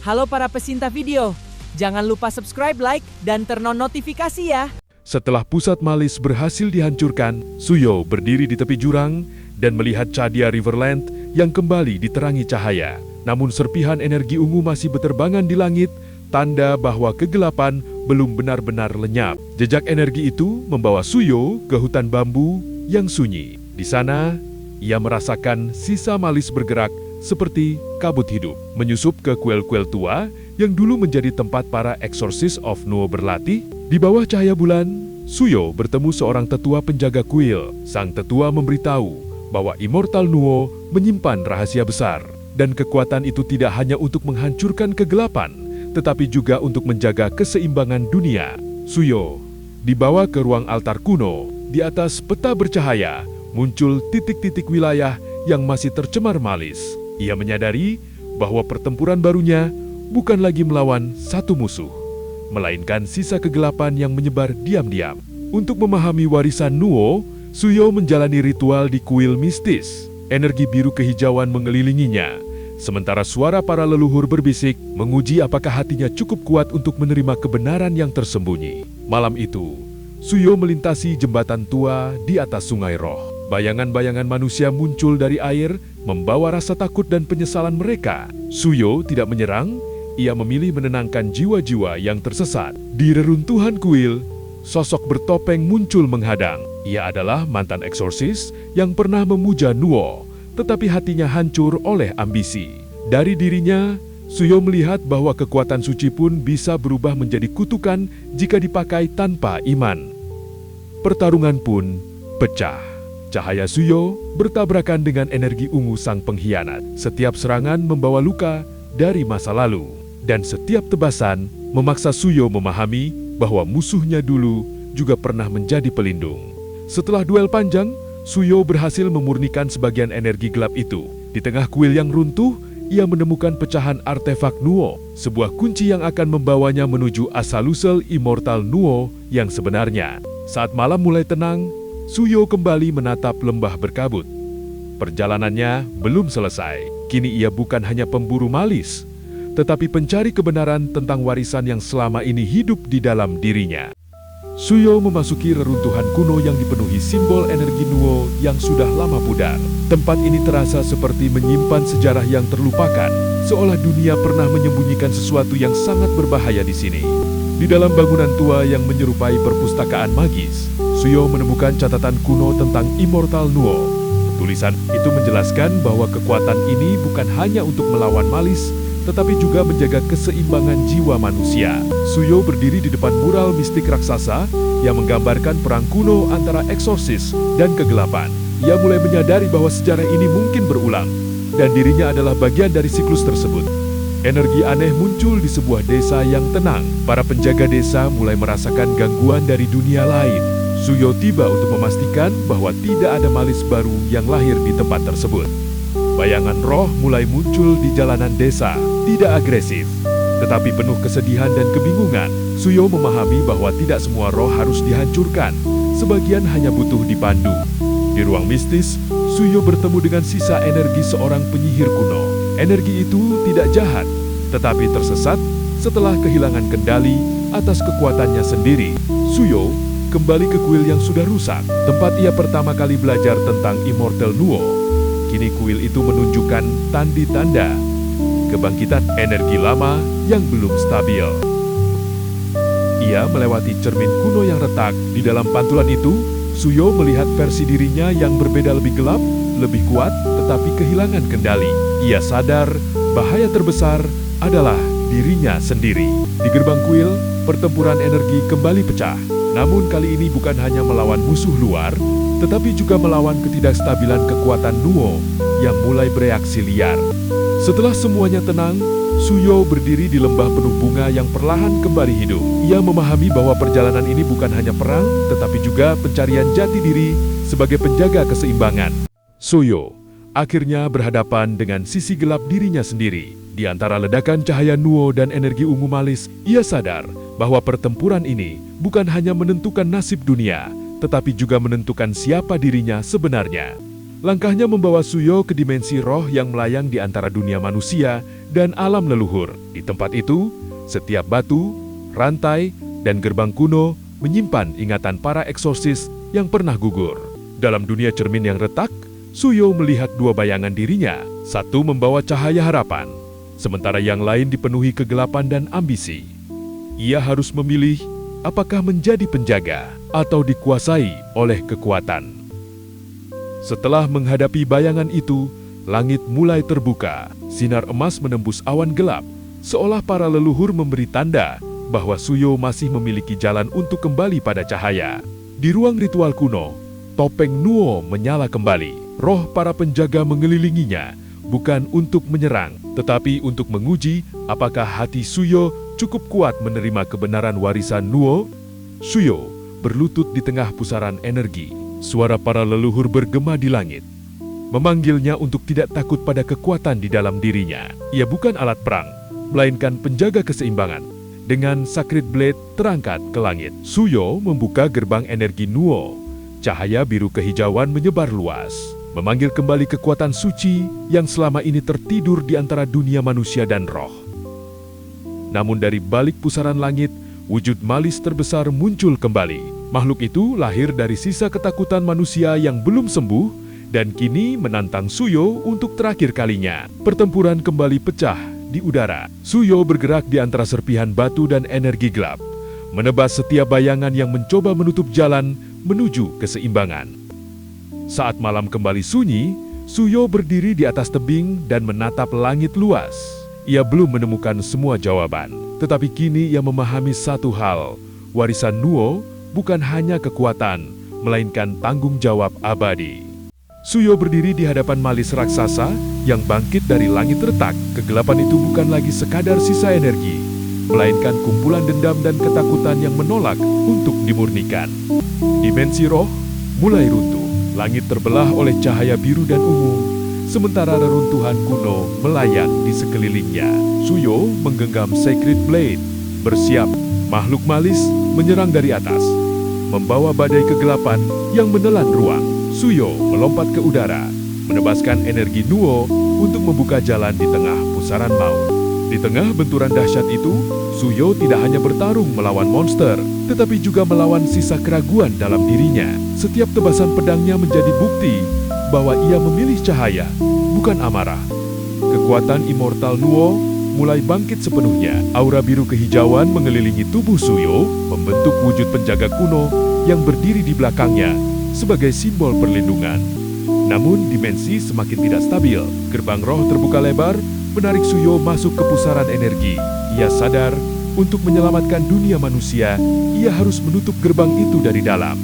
Halo para pecinta video, jangan lupa subscribe, like, dan turn on notifikasi ya. Setelah pusat Malis berhasil dihancurkan, Suyo berdiri di tepi jurang dan melihat Chadia Riverland yang kembali diterangi cahaya. Namun serpihan energi ungu masih berterbangan di langit, tanda bahwa kegelapan belum benar-benar lenyap. Jejak energi itu membawa Suyo ke hutan bambu yang sunyi. Di sana, ia merasakan sisa Malis bergerak seperti kabut hidup, menyusup ke kuil-kuil tua yang dulu menjadi tempat para Exorcist of Nuo berlatih. Di bawah cahaya bulan, Suyo bertemu seorang tetua penjaga kuil. Sang tetua memberitahu bahwa Immortal Nuo menyimpan rahasia besar, dan kekuatan itu tidak hanya untuk menghancurkan kegelapan, tetapi juga untuk menjaga keseimbangan dunia. Suyo dibawa ke ruang altar kuno. Di atas peta bercahaya, muncul titik-titik wilayah yang masih tercemar Malis. Ia menyadari bahwa pertempuran barunya bukan lagi melawan satu musuh, melainkan sisa kegelapan yang menyebar diam-diam. Untuk memahami warisan Nuo, Suyo menjalani ritual di kuil mistis. Energi biru kehijauan mengelilinginya, sementara suara para leluhur berbisik menguji apakah hatinya cukup kuat untuk menerima kebenaran yang tersembunyi. Malam itu, Suyo melintasi jembatan tua di atas Sungai Roh. Bayangan-bayangan manusia muncul dari air, membawa rasa takut dan penyesalan mereka. Suyo tidak menyerang, ia memilih menenangkan jiwa-jiwa yang tersesat. Di reruntuhan kuil, sosok bertopeng muncul menghadang. Ia adalah mantan eksorsis yang pernah memuja Nuo, tetapi hatinya hancur oleh ambisi. Dari dirinya, Suyo melihat bahwa kekuatan suci pun bisa berubah menjadi kutukan jika dipakai tanpa iman. Pertarungan pun pecah. Cahaya Suyo bertabrakan dengan energi ungu sang pengkhianat. Setiap serangan membawa luka dari masa lalu, dan setiap tebasan memaksa Suyo memahami bahwa musuhnya dulu juga pernah menjadi pelindung. Setelah duel panjang, Suyo berhasil memurnikan sebagian energi gelap itu. Di tengah kuil yang runtuh, ia menemukan pecahan artefak Nuo, sebuah kunci yang akan membawanya menuju asal-usul Immortal Nuo yang sebenarnya. Saat malam mulai tenang, Suyo kembali menatap lembah berkabut. Perjalanannya belum selesai. Kini ia bukan hanya pemburu Malis, tetapi pencari kebenaran tentang warisan yang selama ini hidup di dalam dirinya. Suyo memasuki reruntuhan kuno yang dipenuhi simbol energi Nuo yang sudah lama pudar. Tempat ini terasa seperti menyimpan sejarah yang terlupakan, seolah dunia pernah menyembunyikan sesuatu yang sangat berbahaya di sini. Di dalam bangunan tua yang menyerupai perpustakaan magis, Suyo menemukan catatan kuno tentang Immortal Nuo. Tulisan itu menjelaskan bahwa kekuatan ini bukan hanya untuk melawan Malis, tetapi juga menjaga keseimbangan jiwa manusia. Suyo berdiri di depan mural mistik raksasa yang menggambarkan perang kuno antara eksorsis dan kegelapan. Ia mulai menyadari bahwa sejarah ini mungkin berulang, dan dirinya adalah bagian dari siklus tersebut. Energi aneh muncul di sebuah desa yang tenang. Para penjaga desa mulai merasakan gangguan dari dunia lain. Suyo tiba untuk memastikan bahwa tidak ada Malis baru yang lahir di tempat tersebut. Bayangan roh mulai muncul di jalanan desa, tidak agresif, tetapi penuh kesedihan dan kebingungan. Suyo memahami bahwa tidak semua roh harus dihancurkan, sebagian hanya butuh dipandu. Di ruang mistis, Suyo bertemu dengan sisa energi seorang penyihir kuno. Energi itu tidak jahat, tetapi tersesat setelah kehilangan kendali atas kekuatannya sendiri. Suyo kembali ke kuil yang sudah rusak, tempat ia pertama kali belajar tentang Immortal Nuo. Kini kuil itu menunjukkan tanda-tanda kebangkitan energi lama yang belum stabil. Ia melewati cermin kuno yang retak. Di dalam pantulan itu, Suyo melihat versi dirinya yang berbeda, lebih gelap, lebih kuat, tetapi kehilangan kendali. Ia sadar bahaya terbesar adalah dirinya sendiri. Di gerbang kuil, pertempuran energi kembali pecah. Namun kali ini bukan hanya melawan musuh luar, tetapi juga melawan ketidakstabilan kekuatan Nuo yang mulai bereaksi liar. Setelah semuanya tenang, Suyo berdiri di lembah penuh bunga yang perlahan kembali hidup. Ia memahami bahwa perjalanan ini bukan hanya perang, tetapi juga pencarian jati diri sebagai penjaga keseimbangan. Suyo akhirnya berhadapan dengan sisi gelap dirinya sendiri. Di antara ledakan cahaya Nuo dan energi ungu Malis, ia sadar bahwa pertempuran ini bukan hanya menentukan nasib dunia, tetapi juga menentukan siapa dirinya sebenarnya. Langkahnya membawa Suyo ke dimensi roh yang melayang di antara dunia manusia dan alam leluhur. Di tempat itu, setiap batu, rantai, dan gerbang kuno menyimpan ingatan para eksorsis yang pernah gugur. Dalam dunia cermin yang retak, Suyo melihat dua bayangan dirinya. Satu membawa cahaya harapan, sementara yang lain dipenuhi kegelapan dan ambisi. Ia harus memilih apakah menjadi penjaga atau dikuasai oleh kekuatan. Setelah menghadapi bayangan itu, langit mulai terbuka. Sinar emas menembus awan gelap, seolah para leluhur memberi tanda bahwa Suyo masih memiliki jalan untuk kembali pada cahaya. Di ruang ritual kuno, topeng Nuo menyala kembali. Roh para penjaga mengelilinginya, bukan untuk menyerang, tetapi untuk menguji apakah hati Suyo cukup kuat menerima kebenaran warisan Nuo. Suyo berlutut di tengah pusaran energi. Suara para leluhur bergema di langit, memanggilnya untuk tidak takut pada kekuatan di dalam dirinya. Ia bukan alat perang, melainkan penjaga keseimbangan. Dengan Sacred Blade terangkat ke langit, Suyo membuka gerbang energi Nuo. Cahaya biru kehijauan menyebar luas, memanggil kembali kekuatan suci yang selama ini tertidur di antara dunia manusia dan roh. Namun dari balik pusaran langit, wujud Malis terbesar muncul kembali. Makhluk itu lahir dari sisa ketakutan manusia yang belum sembuh dan kini menantang Suyo untuk terakhir kalinya. Pertempuran kembali pecah di udara. Suyo bergerak di antara serpihan batu dan energi gelap, menebas setiap bayangan yang mencoba menutup jalan menuju keseimbangan. Saat malam kembali sunyi, Suyo berdiri di atas tebing dan menatap langit luas. Ia belum menemukan semua jawaban, tetapi kini ia memahami satu hal: warisan Nuo bukan hanya kekuatan, melainkan tanggung jawab abadi. Suyo berdiri di hadapan Malis raksasa yang bangkit dari langit retak. Kegelapan itu bukan lagi sekadar sisa energi, melainkan kumpulan dendam dan ketakutan yang menolak untuk dimurnikan. Dimensi roh mulai runtuh. Langit terbelah oleh cahaya biru dan ungu, sementara reruntuhan kuno melayang di sekelilingnya. Suyo menggenggam Sacred Blade, bersiap. Makhluk Malis menyerang dari atas, membawa badai kegelapan yang menelan ruang. Suyo melompat ke udara, menebaskan energi Nuo untuk membuka jalan di tengah pusaran maut. Di tengah benturan dahsyat itu, Suyo tidak hanya bertarung melawan monster, tetapi juga melawan sisa keraguan dalam dirinya. Setiap tebasan pedangnya menjadi bukti bahwa ia memilih cahaya, bukan amarah. Kekuatan immortal Nuo mulai bangkit sepenuhnya. Aura biru kehijauan mengelilingi tubuh Suyo, membentuk wujud penjaga kuno yang berdiri di belakangnya sebagai simbol perlindungan. Namun dimensi semakin tidak stabil. Gerbang roh terbuka lebar, menarik Suyo masuk ke pusaran energi. Ia sadar, untuk menyelamatkan dunia manusia, ia harus menutup gerbang itu dari dalam.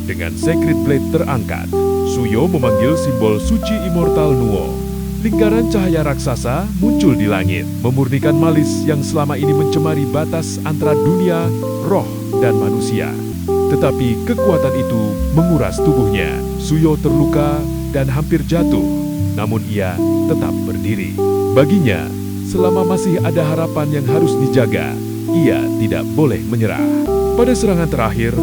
Dengan Sacred Blade terangkat, Suyo memanggil simbol suci immortal Nuo. Lingkaran cahaya raksasa muncul di langit, memurnikan Malis yang selama ini mencemari batas antara dunia, roh, dan manusia. Tetapi kekuatan itu menguras tubuhnya. Suyo terluka dan hampir jatuh, namun ia tetap berdiri. Baginya, selama masih ada harapan yang harus dijaga, ia tidak boleh menyerah. Pada serangan terakhir,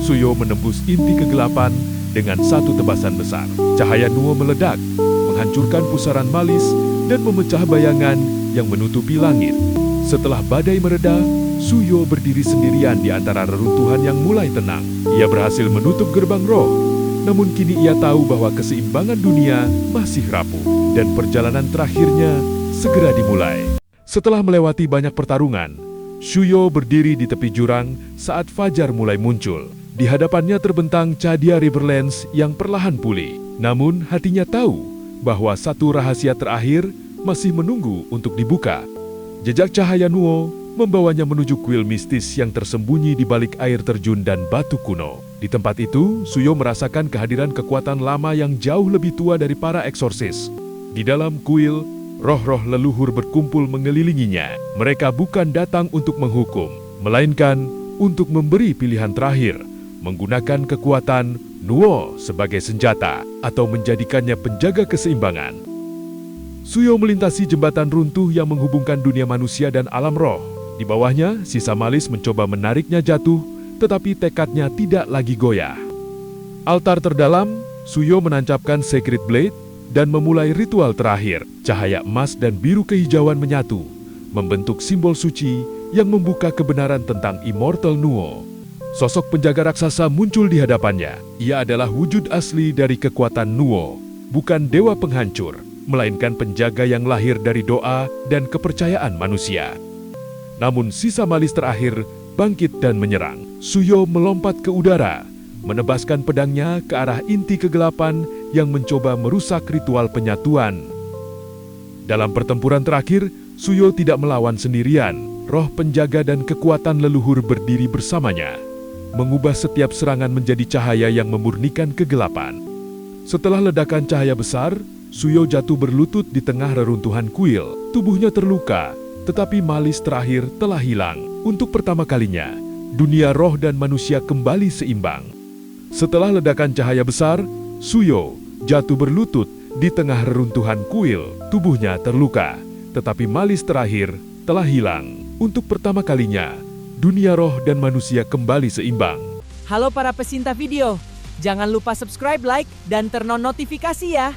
Suyo menembus inti kegelapan dengan satu tebasan besar. Cahaya Nuo meledak, menghancurkan pusaran Malis dan memecah bayangan yang menutupi langit. Setelah badai mereda, Suyo berdiri sendirian di antara reruntuhan yang mulai tenang. Ia berhasil menutup gerbang roh, namun kini ia tahu bahwa keseimbangan dunia masih rapuh dan perjalanan terakhirnya segera dimulai. Setelah melewati banyak pertarungan, Suyo berdiri di tepi jurang saat fajar mulai muncul. Di hadapannya terbentang Cadia Riverlands yang perlahan pulih. Namun hatinya tahu bahwa satu rahasia terakhir masih menunggu untuk dibuka. Jejak cahaya Nuo membawanya menuju kuil mistis yang tersembunyi di balik air terjun dan batu kuno. Di tempat itu, Suyo merasakan kehadiran kekuatan lama yang jauh lebih tua dari para eksorsis. Di dalam kuil, roh-roh leluhur berkumpul mengelilinginya. Mereka bukan datang untuk menghukum, melainkan untuk memberi pilihan terakhir, menggunakan kekuatan Nuo sebagai senjata atau menjadikannya penjaga keseimbangan. Suyo melintasi jembatan runtuh yang menghubungkan dunia manusia dan alam roh. Di bawahnya, sisa Malis mencoba menariknya jatuh, tetapi tekadnya tidak lagi goyah. Altar terdalam, Suyo menancapkan Sacred Blade, dan memulai ritual terakhir. Cahaya emas dan biru kehijauan menyatu, membentuk simbol suci yang membuka kebenaran tentang Immortal Nuo. Sosok penjaga raksasa muncul di hadapannya. Ia adalah wujud asli dari kekuatan Nuo, bukan dewa penghancur, melainkan penjaga yang lahir dari doa dan kepercayaan manusia. Namun sisa malis terakhir bangkit dan menyerang. Suyo melompat ke udara, menebaskan pedangnya ke arah inti kegelapan yang mencoba merusak ritual penyatuan. Dalam pertempuran terakhir, Suyo tidak melawan sendirian. Roh penjaga dan kekuatan leluhur berdiri bersamanya, mengubah setiap serangan menjadi cahaya yang memurnikan kegelapan. Setelah ledakan cahaya besar, Suyo jatuh berlutut di tengah reruntuhan kuil. Tubuhnya terluka, tetapi malis terakhir telah hilang. Untuk pertama kalinya, dunia roh dan manusia kembali seimbang. Setelah ledakan cahaya besar, Suyo jatuh berlutut di tengah reruntuhan kuil. Tubuhnya terluka, tetapi malis terakhir telah hilang. Untuk pertama kalinya, dunia roh dan manusia kembali seimbang. Halo para pecinta video, jangan lupa subscribe, like, dan turn on notifikasi ya.